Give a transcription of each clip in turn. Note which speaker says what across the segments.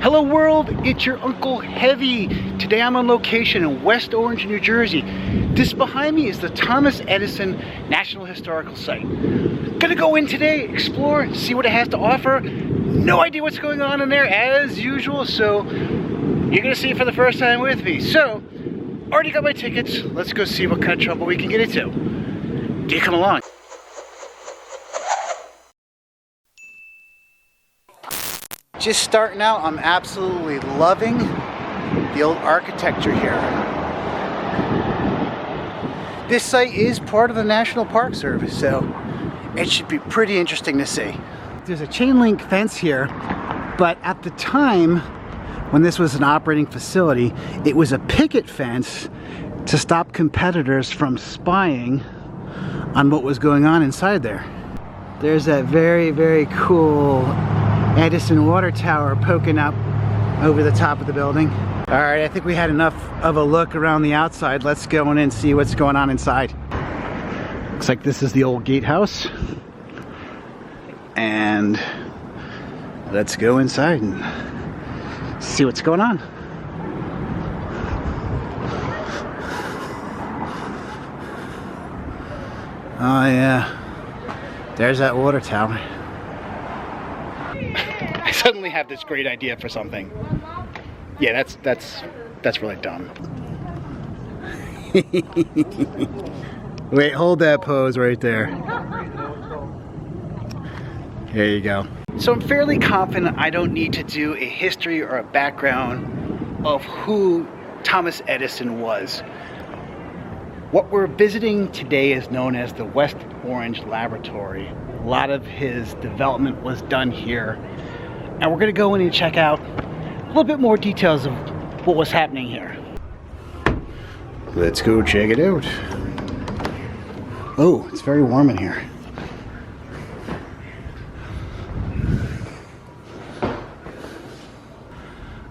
Speaker 1: Hello world, it's your Unkle Heavy. Today I'm on location in West Orange, New Jersey. This behind me is the Thomas Edison National Historical Site. Gonna go in today, explore, see what it has to offer. No idea what's going on in there as usual, so you're gonna see it for the first time with me. So, already got my tickets. Let's go see what kind of trouble we can get into. Do you come along? Just starting out, I'm absolutely loving the old architecture here. This site is part of the National Park Service, so it should be pretty interesting to see. There's a chain link fence here, but at the time when this was an operating facility, it was a picket fence to stop competitors from spying on what was going on inside there. There's that very, very cool Edison water tower poking up over the top of the building. All right, I think we had enough of a look around the outside. Let's go in and see what's going on inside. Looks like this is the old gatehouse. And let's go inside and see what's going on. Oh yeah, there's that water tower. I suddenly have this great idea for something. Yeah, that's really dumb. Wait, hold that pose right there. There you go. So I'm fairly confident I don't need to do a history or a background of who Thomas Edison was. What we're visiting today is known as the West Orange Laboratory. A lot of his development was done here. And we're going to go in and check out a little bit more details of what was happening here. Let's go check it out. Oh, it's very warm in here.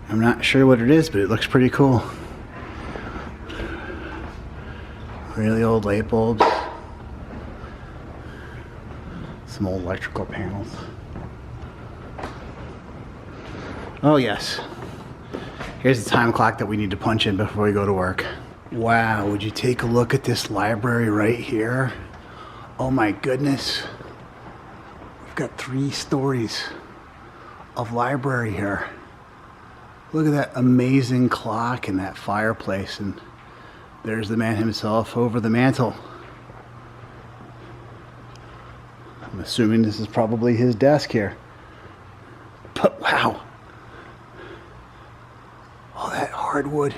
Speaker 1: I'm not sure what it is, but it looks pretty cool. Really old light bulbs. Some old electrical panels. Oh yes. Here's the time clock that we need to punch in before we go to work. Wow, would you take a look at this library right here? Oh my goodness. We've got 3 stories of library here. Look at that amazing clock and that fireplace, and there's the man himself over the mantle. I'm assuming this is probably his desk here. But wow. All that hardwood.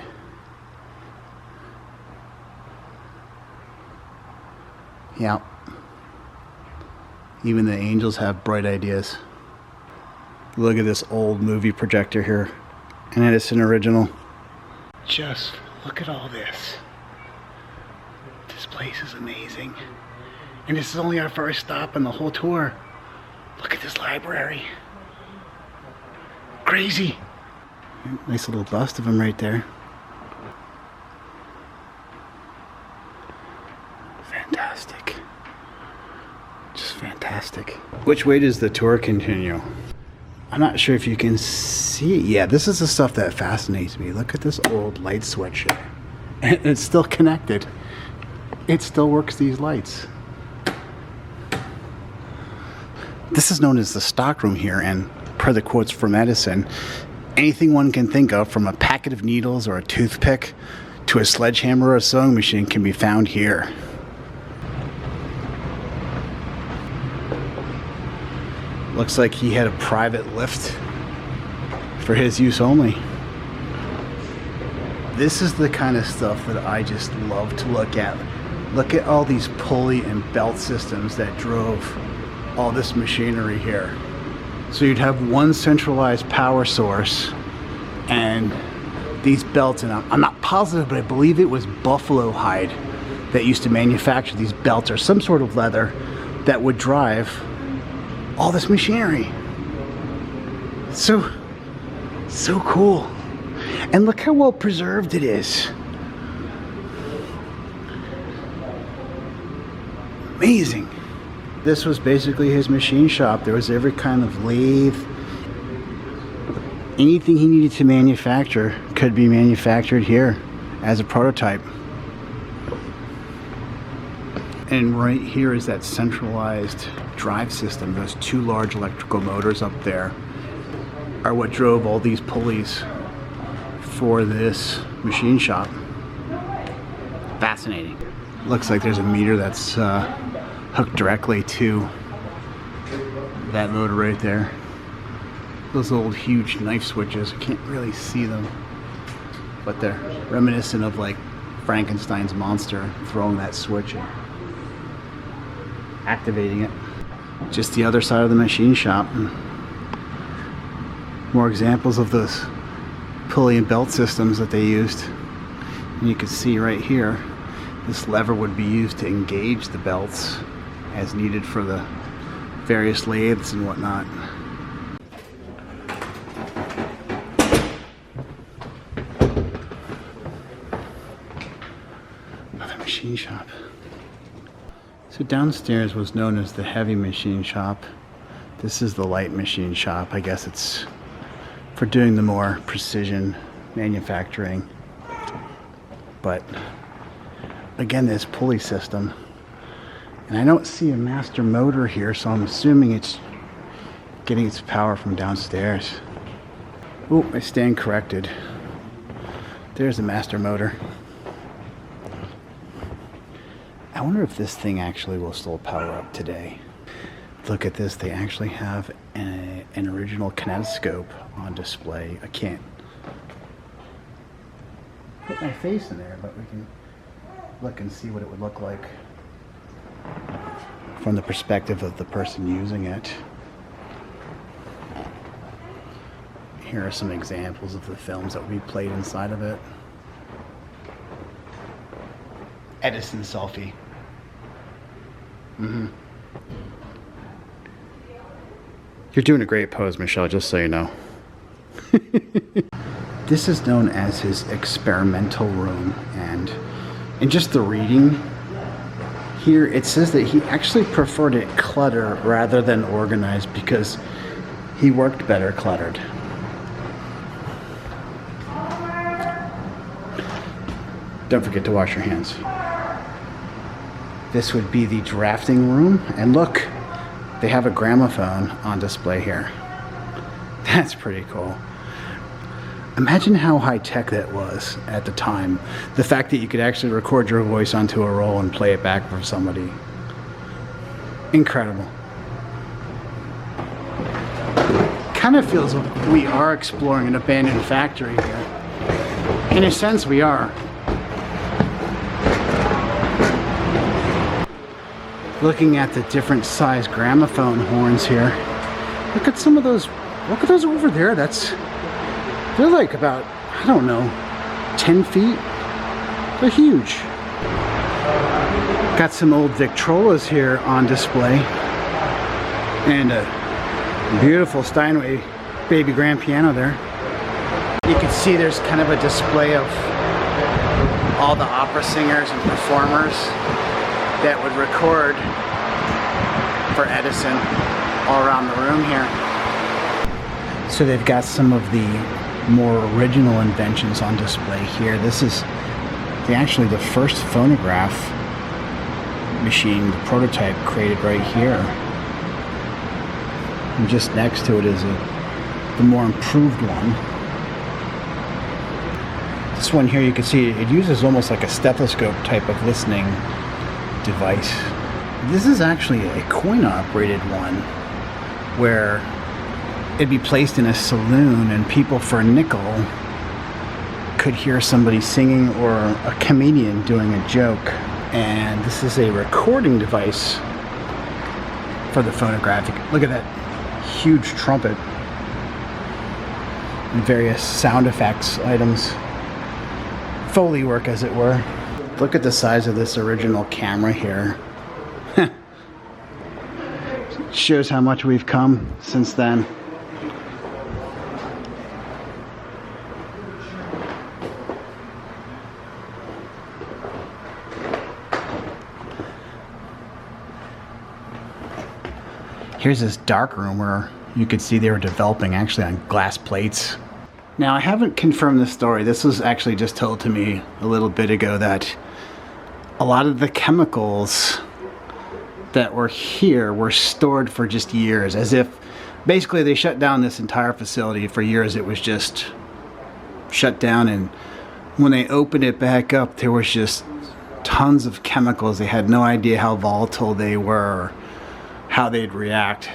Speaker 1: Yeah. Even the angels have bright ideas. Look at this old movie projector here. An Edison original. Just look at all this. This place is amazing. And this is only our first stop on the whole tour. Look at this library. Crazy. Nice little bust of him right there. Fantastic. Just fantastic. Which way does the tour continue? I'm not sure if you can see. Yeah, this is the stuff that fascinates me. Look at this old light switch here. And it's still connected. It still works these lights. This is known as the stockroom here, and per the quotes from Edison, anything one can think of, from a packet of needles or a toothpick to a sledgehammer or a sewing machine, can be found here. Looks like he had a private lift for his use only. This is the kind of stuff that I just love to look at. Look at all these pulley and belt systems that drove all this machinery here. So you'd have one centralized power source and these belts, and I'm not positive, but I believe it was buffalo hide that used to manufacture these belts, or some sort of leather that would drive all this machinery. So cool. And look how well preserved it is. Amazing. This was basically his machine shop. There was every kind of lathe, anything he needed to manufacture could be manufactured here as a prototype. And right here is that centralized drive system. Those two large electrical motors up there are what drove all these pulleys for this machine shop. Fascinating. Looks like there's a meter that's hooked directly to that motor right there. Those old huge knife switches, I can't really see them, but they're reminiscent of like Frankenstein's monster throwing that switch and activating it. Just the other side of the machine shop. More examples of those pulley and belt systems that they used. And you can see right here, this lever would be used to engage the belts as needed for the various lathes and whatnot. Another machine shop. So downstairs was known as the heavy machine shop. This is the light machine shop. I guess it's for doing the more precision manufacturing. But again, this pulley system. And I don't see a master motor here, so I'm assuming it's getting its power from downstairs. Oh, I stand corrected. There's the master motor. I wonder if this thing actually will still power up today. Look at this, they actually have an original kinetoscope on display. I can't put my face in there, but we can look and see what it would look like from the perspective of the person using it. Here are some examples of the films that would be played inside of it. Edison selfie. You're doing a great pose, Michelle, just so you know. This is known as his experimental room, and in just the reading here, it says that he actually preferred it cluttered rather than organized because he worked better cluttered. Don't forget to wash your hands. This would be the drafting room, and look, they have a gramophone on display here. That's pretty cool. Imagine how high-tech that was at the time. The fact that you could actually record your voice onto a roll and play it back for somebody. Incredible. Kind of feels like we are exploring an abandoned factory here. In a sense, we are. Looking at the different size gramophone horns here. Look at some of those. Look at those over there. They're like about, I don't know, 10 feet. They're huge. Got some old Victrolas here on display. And a beautiful Steinway baby grand piano there. You can see there's kind of a display of all the opera singers and performers that would record for Edison all around the room here. So they've got some of the more original inventions on display here. This is actually the first phonograph machine, the prototype created right here. And just next to it is the more improved one. This one here, you can see it uses almost like a stethoscope type of listening device. This is actually a coin-operated one where it'd be placed in a saloon and people for a nickel could hear somebody singing or a comedian doing a joke. And this is a recording device for the phonographic. Look at that huge trumpet and various sound effects items. Foley work, as it were. Look at the size of this original camera here. Shows how much we've come since then. Here's this dark room where you could see they were developing actually on glass plates Now, I haven't confirmed this story. This was actually just told to me a little bit ago that a lot of the chemicals that were here were stored for just years, as if basically they shut down this entire facility. For years it was just shut down, and when they opened it back up, there was just tons of chemicals. They had no idea how volatile they were, how they'd react,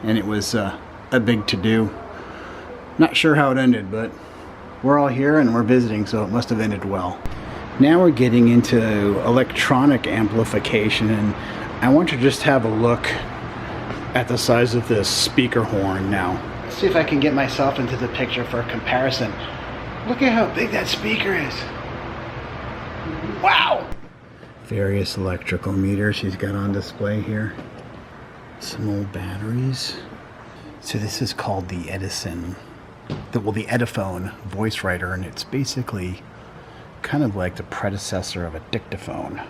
Speaker 1: and it was a big to-do. Not sure how it ended, but we're all here and we're visiting, so it must have ended well. Now we're getting into electronic amplification, and I want to just have a look at the size of this speaker horn now. Let's see if I can get myself into the picture for a comparison. Look at how big that speaker is. Wow! Various electrical meters he's got on display here. Some old batteries. So this is called the Edison, the Ediphone voice writer, and it's basically kind of like the predecessor of a dictaphone.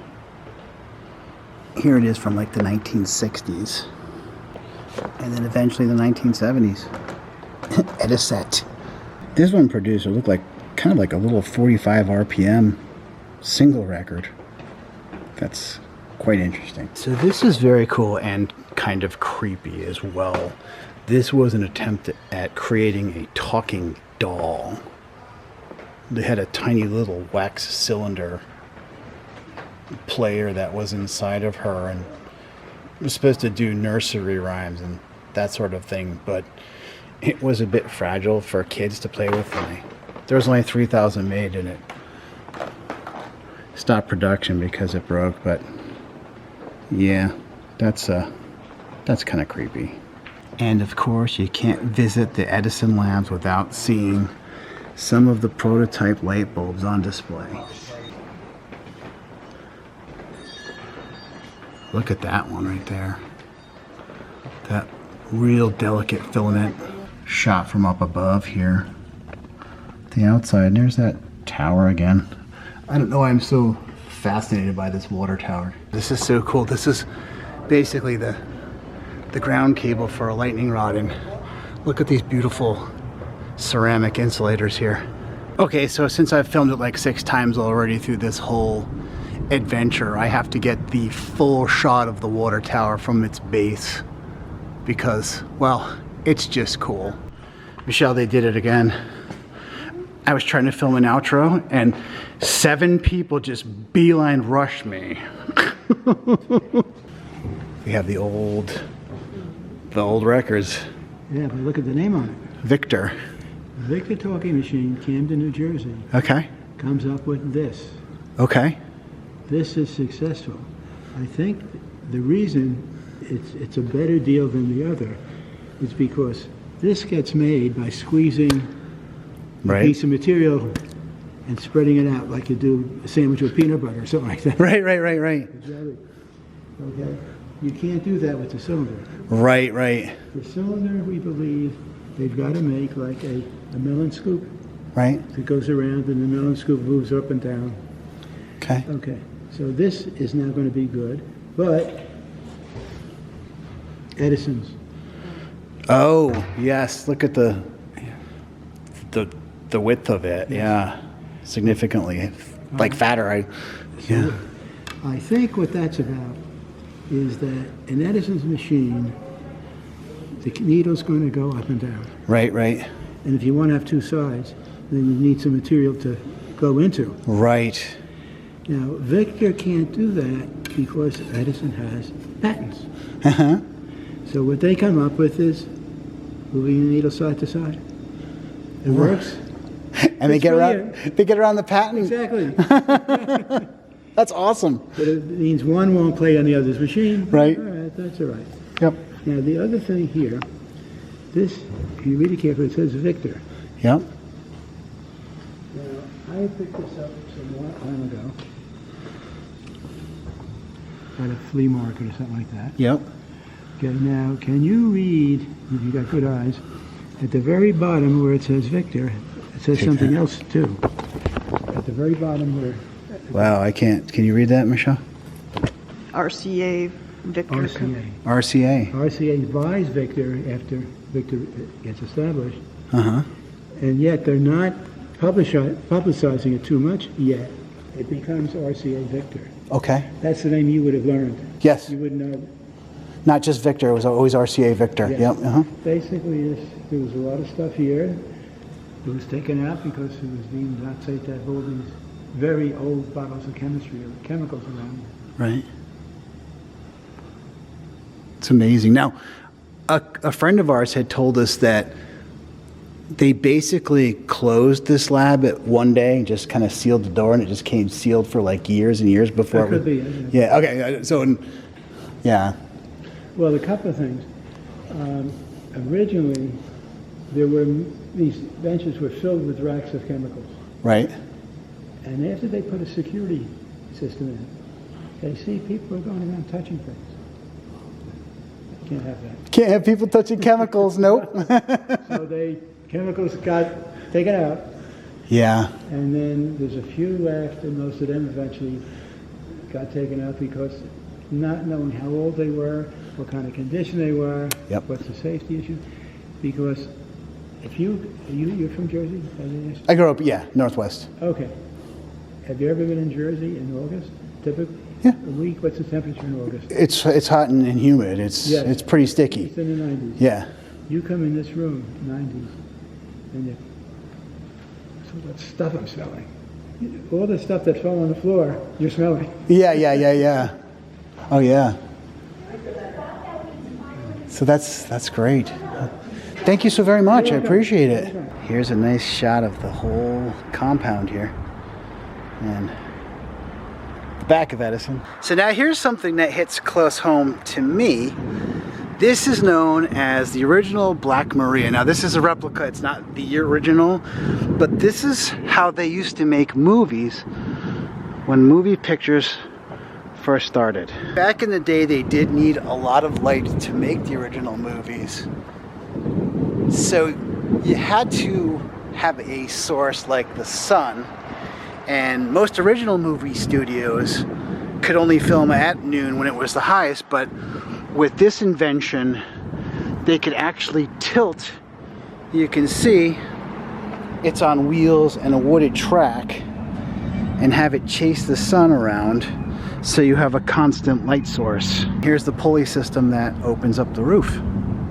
Speaker 1: Here it is from like the 1960s, and then eventually the 1970s. Edison. This one produced, it looked like kind of like a little 45 RPM single record. That's quite interesting. So this is very cool and kind of creepy as well. This was an attempt at creating a talking doll. They had a tiny little wax cylinder player that was inside of her, and it was supposed to do nursery rhymes and that sort of thing, but it was a bit fragile for kids to play with, and there was only 3,000 made, and it stopped production because it broke. But yeah, that's kind of creepy. And of course, you can't visit the Edison labs without seeing some of the prototype light bulbs on display. Look at that one right there. That real delicate filament shot from up above here. The outside, and there's that tower again. I don't know why I'm so fascinated by this water tower. This is so cool. This is basically the ground cable for a lightning rod, and look at these beautiful ceramic insulators here. Okay, so since I've filmed it like 6 times already through this whole adventure, I have to get the full shot of the water tower from its base because, well, it's just cool. Michelle, they did it again. I was trying to film an outro and 7 people just beeline rushed me. We have the old records.
Speaker 2: Yeah, but look at the name on it.
Speaker 1: Victor.
Speaker 2: Victor Talking Machine, Camden, New Jersey.
Speaker 1: Okay.
Speaker 2: Comes up with this.
Speaker 1: Okay.
Speaker 2: This is successful. I think the reason it's a better deal than the other is because this gets made by squeezing a piece of material and spreading it out like you do a sandwich with peanut butter or something like that.
Speaker 1: Right.
Speaker 2: Okay? You can't do that with the cylinder.
Speaker 1: Right.
Speaker 2: The cylinder, we believe, they've got to make like a melon scoop.
Speaker 1: Right.
Speaker 2: It goes around and the melon scoop moves up and down.
Speaker 1: Okay.
Speaker 2: Okay, so this is now going to be good, but Edison's.
Speaker 1: Oh, yes, look at the width of it. Yes. Yeah, significantly like fatter.
Speaker 2: So I think what that's about is that in Edison's machine, the needle's going to go up and down.
Speaker 1: Right.
Speaker 2: And if you want to have 2 sides, then you need some material to go into.
Speaker 1: Right.
Speaker 2: Now, Victor can't do that because Edison has patents.
Speaker 1: Uh-huh.
Speaker 2: So what they come up with is moving the needle side to side. It works.
Speaker 1: And they get around the patent.
Speaker 2: Exactly.
Speaker 1: That's awesome.
Speaker 2: But it means one won't play on the other's machine.
Speaker 1: Right.
Speaker 2: All right, that's all right.
Speaker 1: Yep.
Speaker 2: Now the other thing here, this, if you read it carefully, it says Victor.
Speaker 1: Yep.
Speaker 2: Now, I picked this up some time ago at a flea market or something like that.
Speaker 1: Yep.
Speaker 2: Okay, now can you read, if you got good eyes, at the very bottom where it says Victor, it says something else too. At the very bottom where...
Speaker 1: Wow, I can't. Can you read that, Michelle?
Speaker 3: RCA Victor.
Speaker 2: RCA. RCA buys Victor after Victor gets established.
Speaker 1: Uh-huh.
Speaker 2: and yet they're not publicizing it too much yet. It becomes RCA Victor.
Speaker 1: Okay.
Speaker 2: That's the name you would have learned.
Speaker 1: Yes.
Speaker 2: You would know.
Speaker 1: Not just Victor, it was always RCA Victor.
Speaker 2: Yeah.
Speaker 1: Yep. Uh-huh.
Speaker 2: Basically, there was a lot of stuff here. It was taken out because it was deemed not safe to have all these very old bottles of chemistry or chemicals around.
Speaker 1: Right. It's amazing. Now, a friend of ours had told us that they basically closed this lab at one day and just kind of sealed the door, and it just came sealed for like years and years before.
Speaker 2: That could be.
Speaker 1: Yeah. Okay. So, yeah.
Speaker 2: Well, a couple of things. Originally, these benches were filled with racks of chemicals.
Speaker 1: Right.
Speaker 2: And after they put a security system in, they see people are going around touching things. Can't have that.
Speaker 1: Can't have people touching chemicals. Nope.
Speaker 2: So chemicals got taken out.
Speaker 1: Yeah.
Speaker 2: And then there's a few left, and most of them eventually got taken out because not knowing how old they were, what kind of condition they were,
Speaker 1: Yep.
Speaker 2: what's the safety issue. Because if you're from Jersey?
Speaker 1: I grew up, Northwest.
Speaker 2: Okay. Have you ever been in Jersey in August? Typically?
Speaker 1: Yeah.
Speaker 2: A week, what's the temperature in August?
Speaker 1: It's hot and humid. It's pretty sticky.
Speaker 2: It's in the 90s.
Speaker 1: Yeah.
Speaker 2: You come in this room, 90s, and so what stuff I'm smelling? All the stuff that fell on the floor, you're smelling.
Speaker 1: Yeah. Oh yeah. So that's great. Thank you so very much. I appreciate it. Here's a nice shot of the whole compound here. And the back of Edison. So now here's something that hits close home to me. This is known as the original Black Maria. Now this is a replica, it's not the original, but this is how they used to make movies when movie pictures first started. Back in the day, they did need a lot of light to make the original movies. So you had to have a source like the sun, and most original movie studios could only film at noon when it was the highest, but with this invention, they could actually tilt. You can see it's on wheels and a wooded track, and have it chase the sun around, so you have a constant light source. Here's the pulley system that opens up the roof.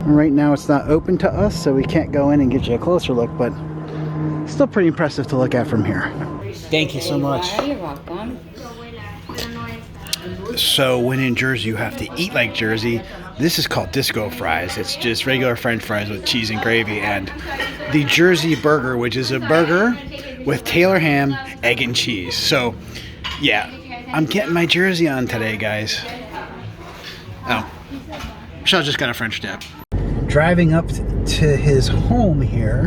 Speaker 1: Right now it's not open to us, so we can't go in and get you a closer look, but still pretty impressive to look at from here. Thank you so much.
Speaker 4: You're welcome.
Speaker 1: So when in Jersey, you have to eat like Jersey. This is called disco fries. It's just regular French fries with cheese and gravy, and the Jersey burger, which is a burger with Taylor ham, egg, and cheese. So yeah, I'm getting my Jersey on today, guys. Oh, Michelle's just got a French dip. Driving up to his home here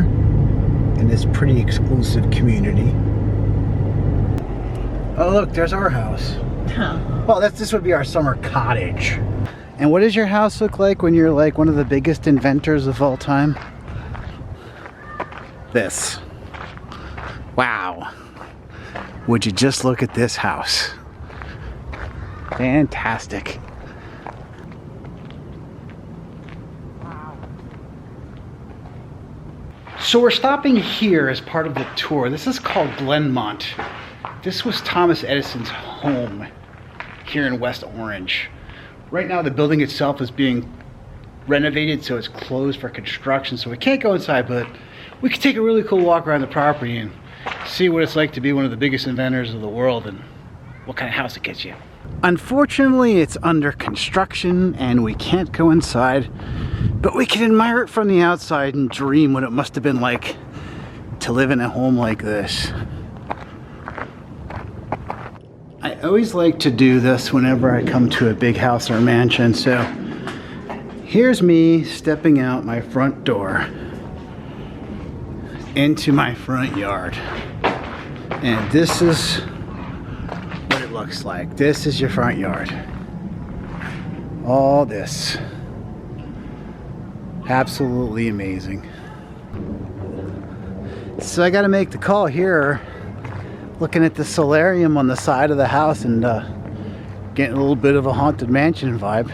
Speaker 1: in this pretty exclusive community. Oh look, there's our house.
Speaker 3: Huh.
Speaker 1: Well, this would be our summer cottage. And what does your house look like when you're like one of the biggest inventors of all time? This. Wow. Would you just look at this house? Fantastic. So we're stopping here as part of the tour. This is called Glenmont. This was Thomas Edison's home here in West Orange. Right now the building itself is being renovated, so it's closed for construction, so we can't go inside, but we could take a really cool walk around the property and see what it's like to be one of the biggest inventors of the world and what kind of house it gets you. Unfortunately, it's under construction and we can't go inside, but we can admire it from the outside and dream what it must have been like to live in a home like this. I always like to do this whenever I come to a big house or mansion, so here's me stepping out my front door into my front yard. And this is what it looks like. This is your front yard. All this. Absolutely amazing. So I gotta make the call here, looking at the solarium on the side of the house and getting a little bit of a haunted mansion vibe.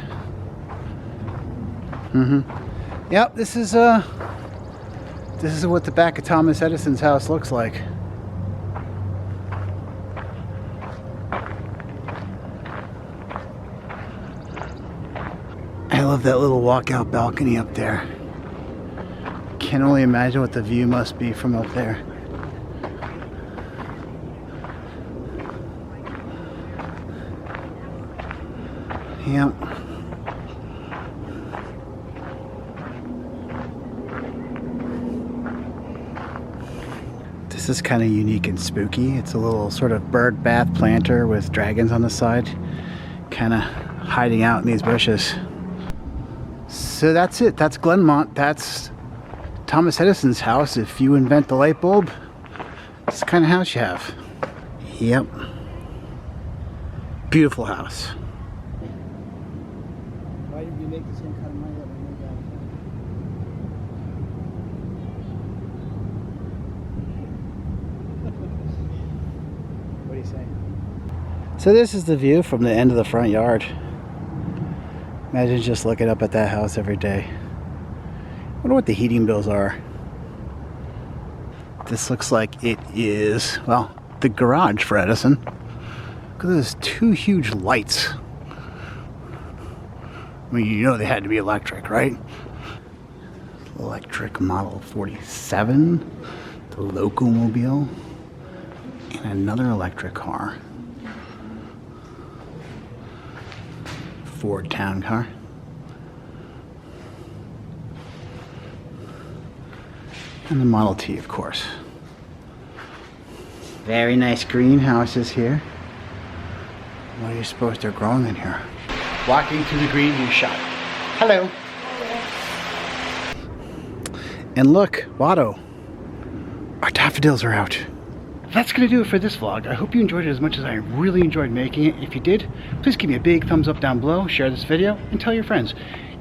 Speaker 1: Yep, this is This is what the back of Thomas Edison's house looks like. I love that little walkout balcony up there. Can only imagine what the view must be from up there. Yep. This is kind of unique and spooky. It's a little sort of bird bath planter with dragons on the side, kind of hiding out in these bushes. So that's it. That's Glenmont. That's Thomas Edison's house. If you invent the light bulb, it's the kind of house you have. Yep. Beautiful house. Why did we make the same kind of money that we made out of? What do you say? So this is the view from the end of the front yard. Imagine just looking up at that house every day. I wonder what the heating bills are. This looks like it is, well, the garage for Edison. Look at those two huge lights. I mean, you know they had to be electric, right? Electric Model 47, the Locomobile, and another electric car. Ford town car. And the Model T, of course. Very nice greenhouses here. What do you suppose they're growing in here? Walking through the greenhouse shop. Hello. And look, Watto, our daffodils are out. That's going to do it for this vlog. I hope you enjoyed it as much as I really enjoyed making it. If you did, please give me a big thumbs up down below, share this video, and tell your friends.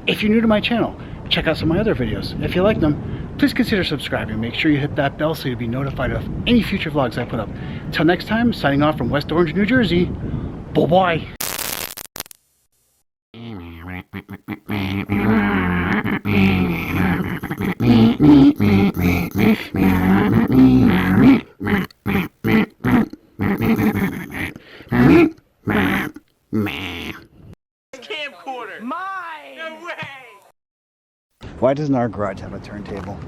Speaker 1: If you're new to my channel, check out some of my other videos. If you like them, please consider subscribing. Make sure you hit that bell so you'll be notified of any future vlogs I put up. Till next time, signing off from West Orange, New Jersey. Bye-bye.
Speaker 4: Camcorder. Mine! No way!
Speaker 1: Why doesn't our garage have a turntable?